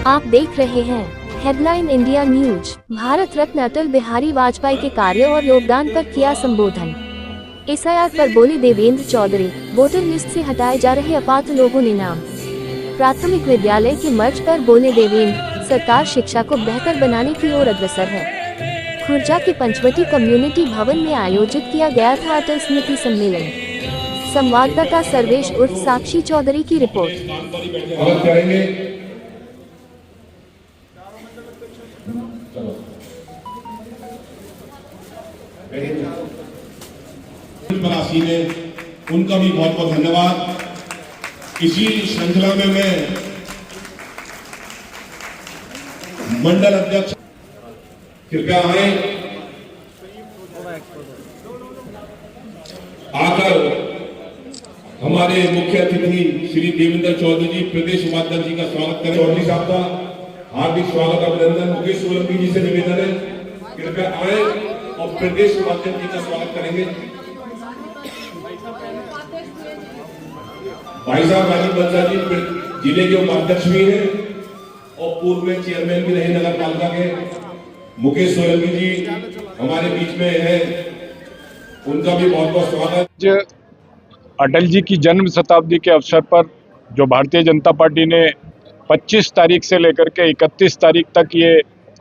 आप देख रहे हैं headline India news. Bharat Ratna Atal Bihari Vajpayee के कार्य और योगदान पर किया संबोधन। एसआईआर पर बोले देवेंद्र चौधरी, वोटर लिस्ट से हटाए जा रहे अपात्र लोगों ने नाम। प्राथमिक विद्यालय के मर्ज पर बोले देवेंद्र, सरकार शिक्षा को बेहतर बनाने की ओर अग्रसर है। खुर्जा के पंचवटी कम्युनिटी भवन में आयोजित किया गया था अटल स्मृति सम्मेलन। संवाददाता सर्वेश उर्फ साक्षी चौधरी की रिपोर्ट। ने उनका भी बहुत बहुत धन्यवाद। इसी श्रृंखला में मैं मंडल अध्यक्ष कृपया आए आकर हमारे मुख्य अतिथि श्री देवेंद्र चौधरी जी प्रदेश उपाध्यक्ष जी का स्वागत करें। चौधरी साहब का हार्दिक स्वागत अभिनंदन। मुकेश सोलंकी जी से निवेदन है कृपया आए और प्रदेश उपाध्यक्ष जी का स्वागत करेंगे। भाई साहब राजीव बंसल जी जिले के उपाध्यक्ष भी हैं और पूर्व में चेयरमैन भी रहे नगर पालिका के। मुकेश सोलंकी जी हमारे बीच में है, उनका भी बहुत बहुत स्वागत। अटल जी की जन्म शताब्दी के अवसर पर जो भारतीय जनता पार्टी ने 25 तारीख से लेकर के 31 तारीख तक ये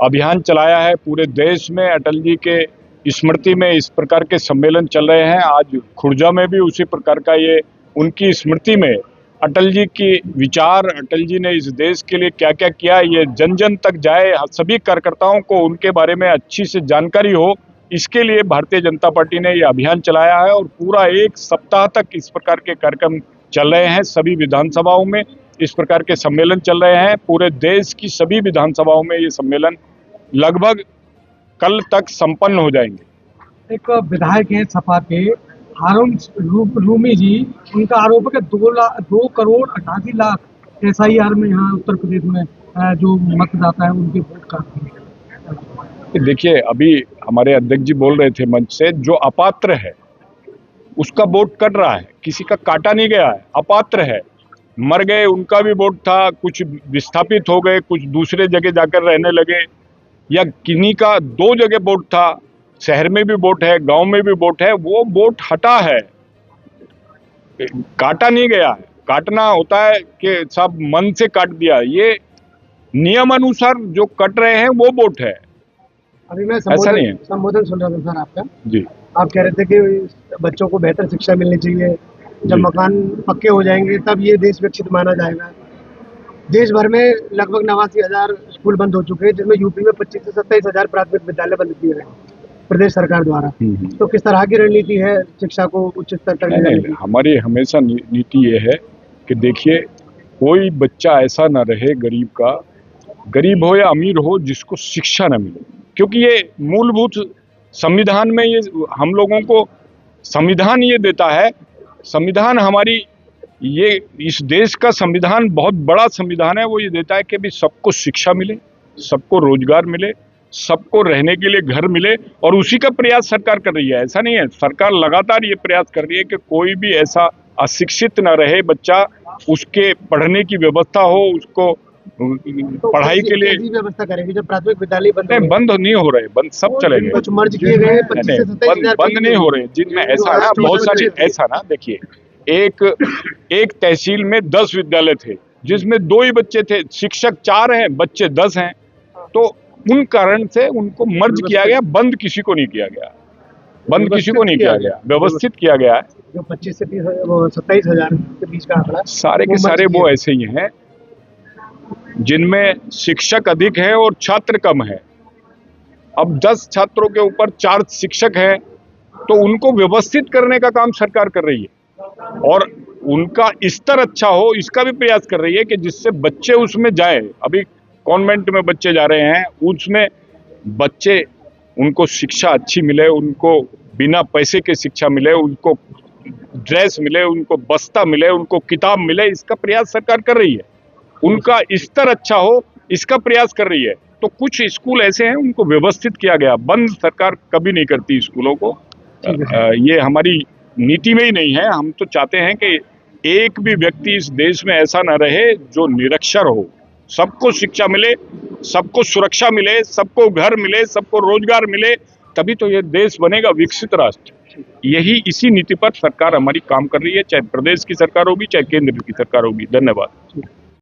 अभियान चलाया है, पूरे देश में अटल जी के स्मृति में इस प्रकार के सम्मेलन चल रहे हैं। आज खुर्जा में भी उसी प्रकार का ये उनकी स्मृति में अटल जी की विचार, अटल जी ने इस देश के लिए क्या क्या किया, ये जन जन तक जाए, सभी कार्यकर्ताओं को उनके बारे में अच्छी से जानकारी हो, इसके लिए भारतीय जनता पार्टी ने ये अभियान चलाया है। और पूरा एक सप्ताह तक इस प्रकार के कार्यक्रम चल रहे हैं। सभी विधानसभाओं में इस प्रकार के सम्मेलन चल रहे हैं। पूरे देश की सभी विधानसभाओं में ये सम्मेलन लगभग कल तक संपन्न हो जाएंगे। एक विधायक है सपा के हारून रूमी जी, उनका आरोप है कि 2 करोड़ 88 लाख एसआईआर में यहाँ उत्तर प्रदेश में जो मतदाता है उनके वोट काटते हैं। देखिए, अभी हमारे अध्यक्ष जी बोल रहे थे मंच से, जो अपात्र है उसका वोट कट रहा है, किसी का काटा नहीं गया है। अपात्र है, मर गए, उनका भी वोट था, कुछ विस्थापित हो गए, कुछ दूसरे जगह जाकर रहने लगे, या किन्हीं का 2 जगह वोट था, शहर में भी वोट है, गांव में भी वोट है, वो वोट हटा है, काटा नहीं गया है। काटना होता है कि सब मन से काट दिया, ये नियम अनुसार जो कट रहे हैं वो वोट है। अभी मैं ऐसा नहीं है। संबोधन सुन रहा था सर आपका जी। आप कह रहे थे कि बच्चों को बेहतर शिक्षा मिलनी चाहिए, जब मकान पक्के हो जाएंगे तब ये देश विकसित माना जाएगा। देश भर में लगभग 89,000 स्कूल बंद हो चुके हैं, जिसमें यूपी में 25 से 27,000 प्राथमिक विद्यालय बंद किए गए प्रदेश सरकार द्वारा। तो किस तरह की रणनीति है शिक्षा को उच्च स्तर तक ले जाने की? हमारी हमेशा नीति ये है कि देखिए, कोई बच्चा ऐसा ना रहे गरीब का, गरीब हो या अमीर हो, जिसको शिक्षा न मिले। क्योंकि ये मूलभूत संविधान में ये हम लोगों को संविधान ये देता है। संविधान हमारी ये इस देश का संविधान बहुत बड़ा संविधान है। वो ये देता है कि भी सबको शिक्षा मिले, सबको रोजगार मिले, सबको रहने के लिए घर मिले, और उसी का प्रयास सरकार कर रही है। ऐसा नहीं है, सरकार लगातार ये प्रयास कर रही है कि कोई भी ऐसा अशिक्षित न रहे बच्चा, उसके पढ़ने की व्यवस्था हो, उसको पढ़ाई के लिए व्यवस्था करेंगे। जब प्राथमिक विद्यालय बंद नहीं हो रहे, बंद सब चलेंगे। कुछ मर्ज किए गए, बंद नहीं हो रहे, जिनमें ऐसा ना बहुत सारे ऐसा ना, देखिए, एक तहसील में 10 विद्यालय थे, जिसमें 2 ही बच्चे थे, शिक्षक 4 हैं, बच्चे 10 हैं। तो उन कारण से उनको मर्ज किया गया, बंद किसी को नहीं किया गया, बंद किसी को नहीं किया गया, व्यवस्थित किया गया है। जो 25 से 27,000 के बीच का आंकड़ा, सारे के सारे वो ऐसे ही हैं जिनमें शिक्षक अधिक है और छात्र कम है। अब 10 छात्रों के ऊपर 4 शिक्षक हैं, तो उनको व्यवस्थित करने का काम सरकार कर रही है, और उनका स्तर अच्छा हो इसका भी प्रयास कर रही है कि जिससे बच्चे उसमें जाए। अभी कॉन्वेंट में बच्चे जा रहे हैं, उसमें बच्चे, उनको शिक्षा अच्छी मिले, उनको बिना पैसे के शिक्षा मिले, उनको ड्रेस मिले, उनको बस्ता मिले, उनको किताब मिले, इसका प्रयास सरकार कर रही है। उनका स्तर अच्छा हो इसका प्रयास कर रही है। तो कुछ स्कूल ऐसे हैं उनको व्यवस्थित किया गया, बंद सरकार कभी नहीं करती स्कूलों को। ये हमारी नीति में ही नहीं है। हम तो चाहते हैं कि एक भी व्यक्ति इस देश में ऐसा न रहे जो निरक्षर हो, सबको शिक्षा मिले, सबको सुरक्षा मिले, सबको घर मिले, सबको रोजगार मिले, तभी तो ये देश बनेगा विकसित राष्ट्र। यही इसी नीति पर सरकार हमारी काम कर रही है, चाहे प्रदेश की सरकार होगी, चाहे केंद्र की सरकार होगी। धन्यवाद।